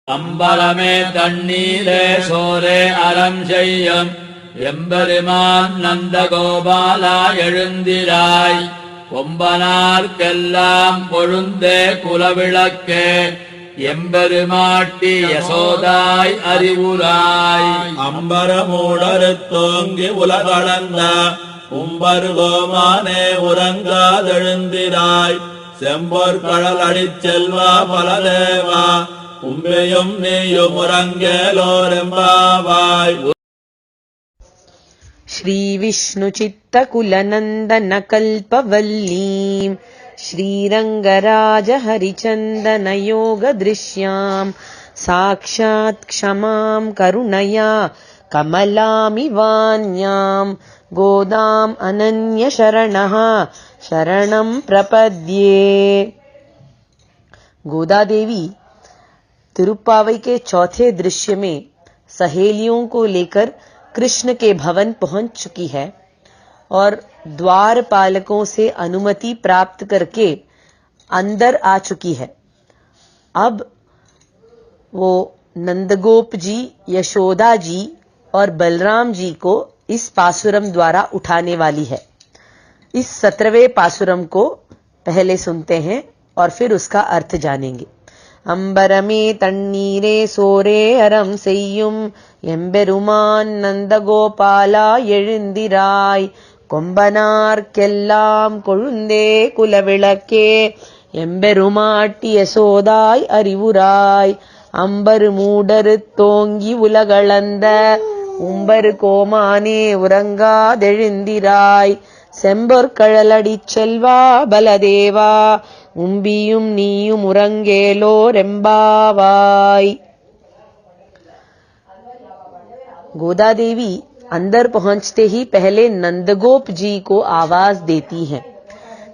அம்பலமே தண்ணீரே சோரே அறம் செய்யும் எம்பெருமான் நந்தகோபாலா எழுந்திராய் கொம்பனார்க்கெல்லாம் கொழுந்தே குலவிளக்கே எம்பெருமாட்டி யசோதாய் அறிவுராய் அம்பரமூடறுத்தோங்கி உலகளந்த உம்பர்கோமானே உறங்காதெழுந்திராய் செம்பொற் கடல் அடிச்செல்வா பலதேவா உம்பையும் நீயும் உறங்கேலோரெம்பாவாய். श्री विष्णु चित्त कुलनंदन कल्पवल्लीं श्रीरंगराज हरिचंदन योग दृश्यां साक्षात् क्षमां करुणया कमलामिवान्यां गोदाम् अनन्य शरणः शरणं प्रपद्ये। गोदा देवी तिरुप्पावई के चौथे दृश्य में सहेलियों को लेकर कृष्ण के भवन पहुंच चुकी है और द्वार पालकों से अनुमति प्राप्त करके अंदर आ चुकी है। अब वो नंदगोप जी, यशोदा जी और बलराम जी को इस पासुरम द्वारा उठाने वाली है। इस 17वें पासुरम को पहले सुनते हैं और फिर उसका अर्थ जानेंगे। अंबरमे तण्णीरे सोरे अरम सेय्युम எம்பெருமான் நந்தகோபாலா எழுந்திராய் கொம்பனார்க்கெல்லாம் கொழுந்தே குலவிளக்கே எம்பெருமாட்டி யசோதாய் அறிவுராய் அம்பரு மூடறுத்தோங்கி உலகளந்த உம்பரு கோமானே உறங்காதெழுந்திராய் செம்பொற்கழலடிச் செல்வா பலதேவா உம்பியும் நீயும் உறங்கேலோரெம்பாவாய்। गोदा देवी अंदर पहुंचते ही पहले नंदगोप जी को आवाज देती हैं,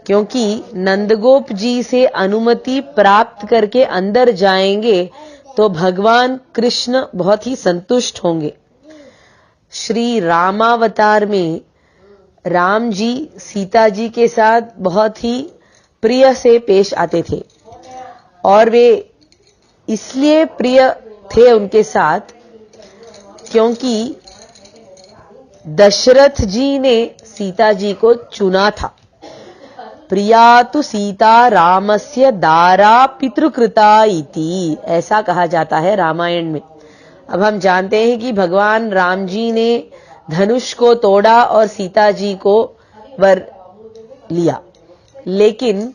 क्योंकि नंदगोप जी से अनुमति प्राप्त करके अंदर जाएंगे तो भगवान कृष्ण बहुत ही संतुष्ट होंगे। श्री रामावतार में राम जी सीता जी के साथ बहुत ही प्रिय से पेश आते थे और वे इसलिए प्रिय थे उनके साथ क्योंकि दशरथ जी ने सीता जी को चुना था। प्रिया तु सीता रामस्य दारा पितृकृता इति, ऐसा कहा जाता है रामायण में। अब हम जानते हैं कि भगवान राम जी ने धनुष को तोड़ा और सीता जी को वर लिया, लेकिन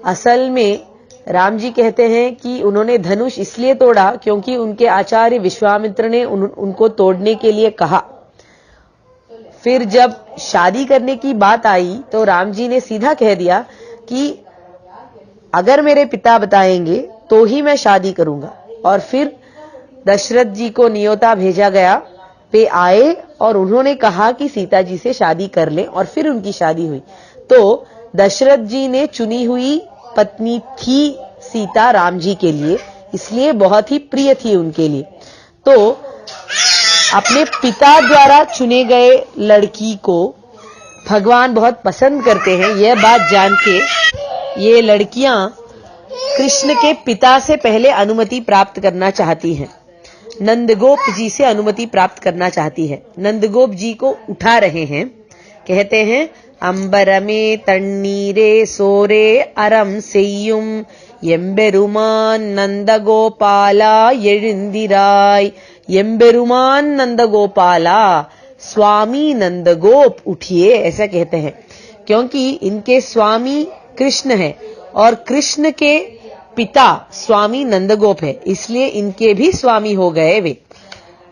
असल में राम जी कहते हैं कि उन्होंने धनुष इसलिए तोड़ा क्योंकि उनके आचार्य विश्वामित्र ने उनको तोड़ने के लिए कहा। फिर जब शादी करने की बात आई तो राम जी ने सीधा कह दिया कि अगर मेरे पिता बताएंगे तो ही मैं शादी करूंगा। और फिर दशरथ जी को न्योता भेजा गया, वे आए और उन्होंने कहा कि सीता जी से शादी कर लें और फिर उनकी शादी हुई। तो दशरथ जी ने चुनी हुई पत्नी थी सीता राम जी के लिए, इसलिए बहुत ही प्रिय थी उनके लिए। तो अपने पिता द्वारा चुने गए लड़की को भगवान बहुत पसंद करते हैं। यह बात जान के ये लड़कियां कृष्ण के पिता से पहले अनुमति प्राप्त करना चाहती हैं, नंदगोप जी से अनुमति प्राप्त करना चाहती है। नंदगोप जी को उठा रहे हैं, कहते हैं अंबरमे तण्णीरे सोरे अरम सेय्युम எம்பெருமான் नंदगोपाला எழுந்திராய்। எம்பெருமான் नंदगोपाला, स्वामी नंदगोप उठिए, ऐसा कहते हैं क्योंकि इनके स्वामी कृष्ण है और कृष्ण के पिता स्वामी नंदगोप है, इसलिए इनके भी स्वामी हो गए वे।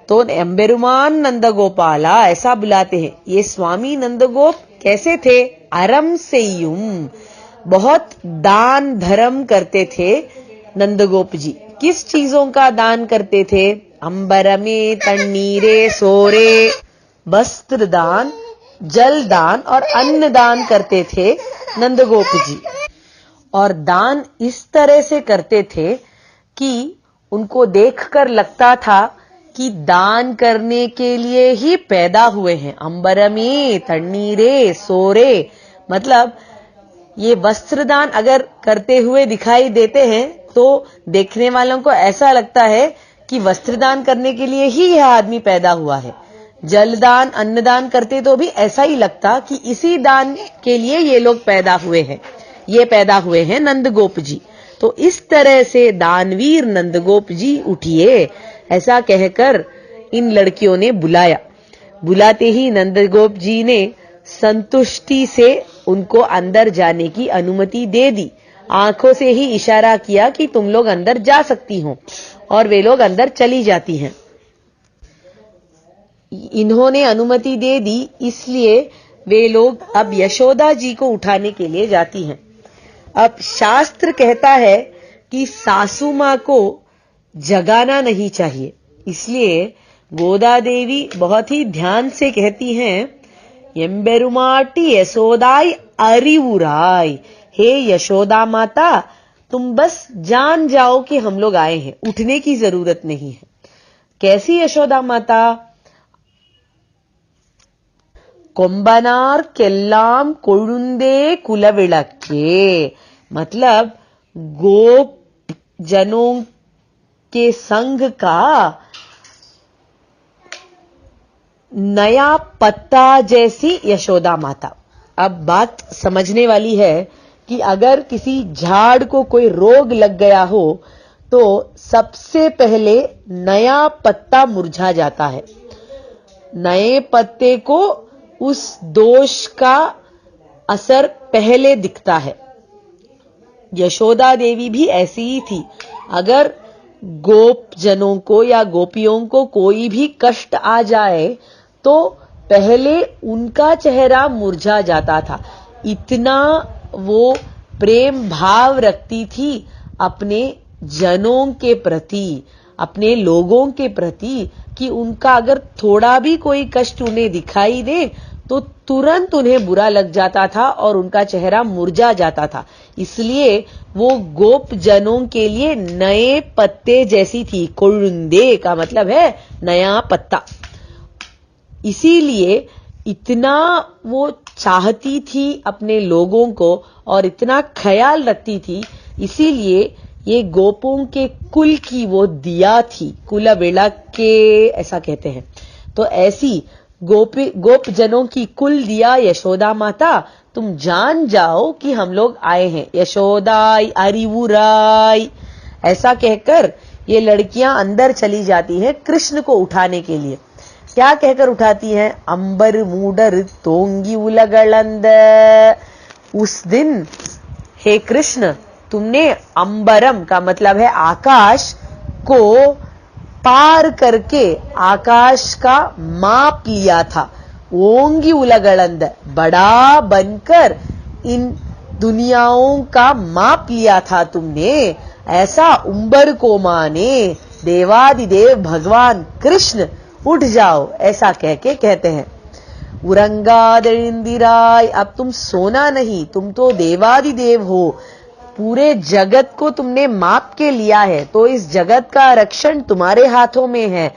तो एम्बेरुमान नंदगोपाला ऐसा बुलाते हैं। ये स्वामी नंदगोप कैसे थे? अरम सेय्युम, बहुत दान धर्म करते थे नंदगोप जी। किस चीजों का दान करते थे? अंबरमे तण्णीरे सोरे, वस्त्र दान, जल दान और अन्न दान करते थे नंदगोप जी। और दान इस तरह से करते थे कि उनको देखकर लगता था कि दान करने के लिए ही पैदा हुए हैं। अंबरमे तण्णीरे सोरे मतलब ये वस्त्रदान अगर करते हुए दिखाई देते हैं तो देखने वालों को ऐसा लगता है कि वस्त्रदान करने के लिए ही यह आदमी पैदा हुआ है। जलदान अन्नदान करते तो भी ऐसा ही लगता कि इसी दान के लिए ये लोग पैदा हुए हैं, ये पैदा हुए हैं नंदगोप जी। तो इस तरह से दानवीर नंदगोप जी उठिए, ऐसा कहकर इन लड़कियों ने बुलाया। बुलाते ही नंदगोप जी ने संतुष्टि से उनको अंदर जाने की अनुमति दे दी। आंखों से ही इशारा किया कि तुम लोग अंदर जा सकती हो, और वे लोग अंदर चली जाती हैं। इन्होंने अनुमति दे दी, इसलिए वे लोग अब यशोदा जी को उठाने के लिए जाती हैं। अब शास्त्र कहता है कि सासू मां को जगाना नहीं चाहिए, इसलिए गोदा देवी बहुत ही ध्यान से कहती हैं, एम्बेरुमाटी यशोदाई अरिवुराई, हे यशोदा माता तुम बस जान जाओ कि हम लोग आए हैं, उठने की जरूरत नहीं है। कैसी यशोदा माता? कोम्बनार केल्लाम कोळुंदे कुलविलक्के, मतलब गोप जनों के संघ का नया पत्ता जैसी यशोदा माता। अब बात समझने वाली है कि अगर किसी झाड़ को कोई रोग लग गया हो तो सबसे पहले नया पत्ता मुरझा जाता है। नए पत्ते को उस दोष का असर पहले दिखता है। यशोदा देवी भी ऐसी ही थी। अगर गोप जनों को या गोपियों को कोई भी कष्ट आ जाए तो पहले उनका चेहरा मुरझा जाता था। इतना वो प्रेम भाव रखती थी अपने जनों के प्रति, अपने लोगों के प्रति, कि उनका अगर थोड़ा भी कोई कष्ट उन्हें दिखाई दे तो तुरंत उन्हें बुरा लग जाता था और उनका चेहरा मुरझा जाता था। इसलिए वो गोप जनों के लिए नए पत्ते जैसी थी। कोळुंदे का मतलब है नया पत्ता। इसीलिए इतना वो चाहती थी अपने लोगों को और इतना ख्याल रखती थी, इसीलिए ये गोपों के कुल की वो दिया थी। कुल विलक्के ऐसा कहते हैं। तो ऐसी गोप जनों की कुल दिया यशोदा माता, तुम जान जाओ कि हम लोग आए हैं। यशोदाई अरिवुराई ऐसा कहकर ये लड़कियां अंदर चली जाती हैं कृष्ण को उठाने के लिए। क्या कहकर उठाती हैं? अंबर मूडर तोंगी उलगलंद। उस दिन हे कृष्ण तुमने अंबरम का मतलब है आकाश को पार करके आकाश का माप लिया था। ओंगी उलगलंद बड़ा बनकर इन दुनियाओं का माप लिया था तुमने, ऐसा उम्बर को माने देवादिदेव भगवान कृष्ण उठ जाओ, ऐसा कह के कहते हैं। उरंगादिराय, अब तुम सोना नहीं, तुम तो देवादिदेव हो। पूरे जगत को तुमने माप के लिया है, तो इस जगत का रक्षण तुम्हारे हाथों में है।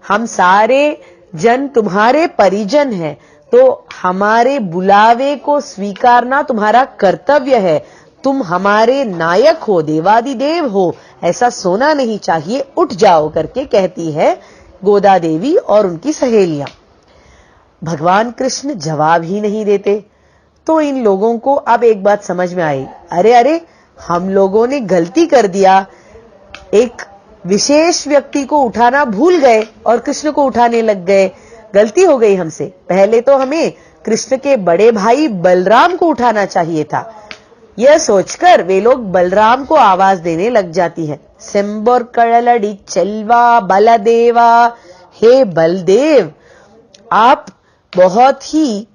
हम सारे जन तुम्हारे परिजन हैं, तो हमारे बुलावे को स्वीकारना तुम्हारा कर्तव्य है। तुम हमारे नायक हो, देवादिदेव हो, ऐसा सोना नहीं चाहिए, उठ जाओ करके कहती है गोदा देवी और उनकी सहेलियां। भगवान कृष्ण जवाब ही नहीं देते। तो इन लोगों को अब एक बात समझ में आई, अरे अरे हम लोगों ने गलती कर दिया, एक विशेष व्यक्ति को उठाना भूल गए और कृष्ण को उठाने लग गए। गलती हो गई हमसे। पहले तो हमें कृष्ण के बड़े भाई बलराम को उठाना चाहिए था। यह सोचकर वे लोग बलराम को आवाज देने लग जाती हैं। सेंबोर कड़लड़ी चलवा बलदेवा, हे बलदेव आप बहुत ही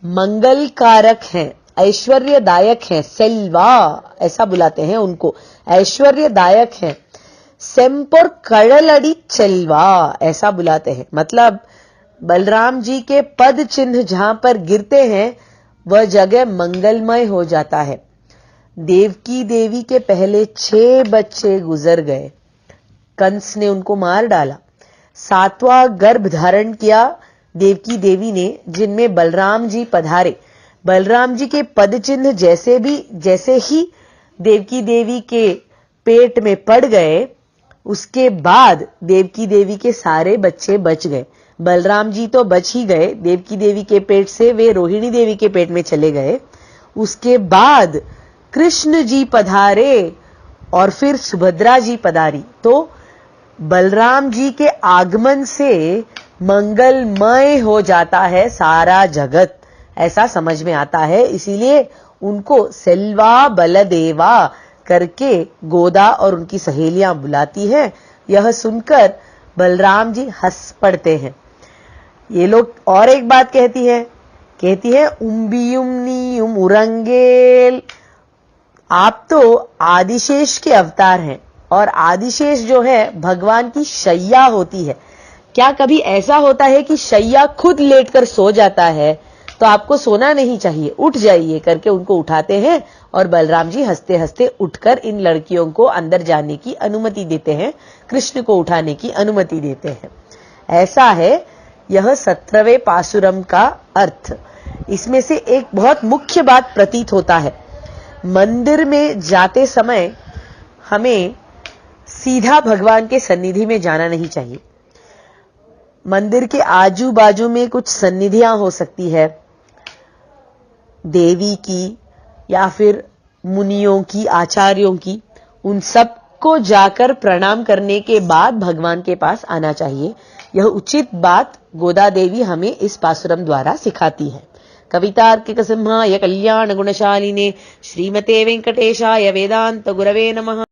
मंगलकारक हैं, ऐश्वर्यदायक हैं। सेल्वा ऐसा बुलाते हैं उनको, ऐश्वर्यदायक हैं। सेंपोर कड़लड़ी चलवा ऐसा बुलाते हैं, मतलब बलराम जी के पद चिन्ह जहां पर गिरते हैं वह जगह मंगलमय हो जाता है। देवकी देवी के पहले 6 बच्चे गुजर गए, कंस ने उनको मार डाला। 7वां गर्भ धारण किया देवकी देवी ने, जिनमें बलराम जी पधारे। बलराम जी के पद चिन्ह जैसे ही देवकी देवी के पेट में पड़ गए, उसके बाद देवकी देवी के सारे बच्चे बच गए। बलराम जी तो बच ही गए, देवकी देवी के पेट से वे रोहिणी देवी के पेट में चले गए। उसके बाद कृष्ण जी पधारे और फिर सुभद्रा जी पधारी। तो बलराम जी के आगमन से मंगलमय हो जाता है सारा जगत, ऐसा समझ में आता है। इसीलिए उनको सेल्वा बलदेवा करके गोदा और उनकी सहेलियां बुलाती हैं। यह सुनकर बलराम जी हंस पड़ते हैं। ये लोग और एक बात कहती है उम्बियुम नीयुम उरंगेल, आप तो आदिशेष के अवतार हैं और आदिशेष जो है भगवान की शैया होती है। क्या कभी ऐसा होता है कि शैया खुद लेटकर सो जाता है? तो आपको सोना नहीं चाहिए, उठ जाइए करके उनको उठाते हैं और बलराम जी हंसते हंसते उठकर इन लड़कियों को अंदर जाने की अनुमति देते हैं, कृष्ण को उठाने की अनुमति देते हैं। ऐसा है यह 17वें पासुरम का अर्थ। इसमें से एक बहुत मुख्य बात प्रतीत होता है, मंदिर में जाते समय हमें सीधा भगवान के सन्निधि में जाना नहीं चाहिए। मंदिर के आजू बाजू में कुछ सन्निधियां हो सकती है, देवी की या फिर मुनियों की, आचार्यों की, उन सबको जाकर प्रणाम करने के बाद भगवान के पास आना चाहिए। यह उचित बात गोदा देवी हमें इस पासुरम द्वारा सिखाती है। कवितार्किक सिंहाय कल्याण गुणशालिने श्रीमते वेंकटेशाय वेदांत गुरवे नमः।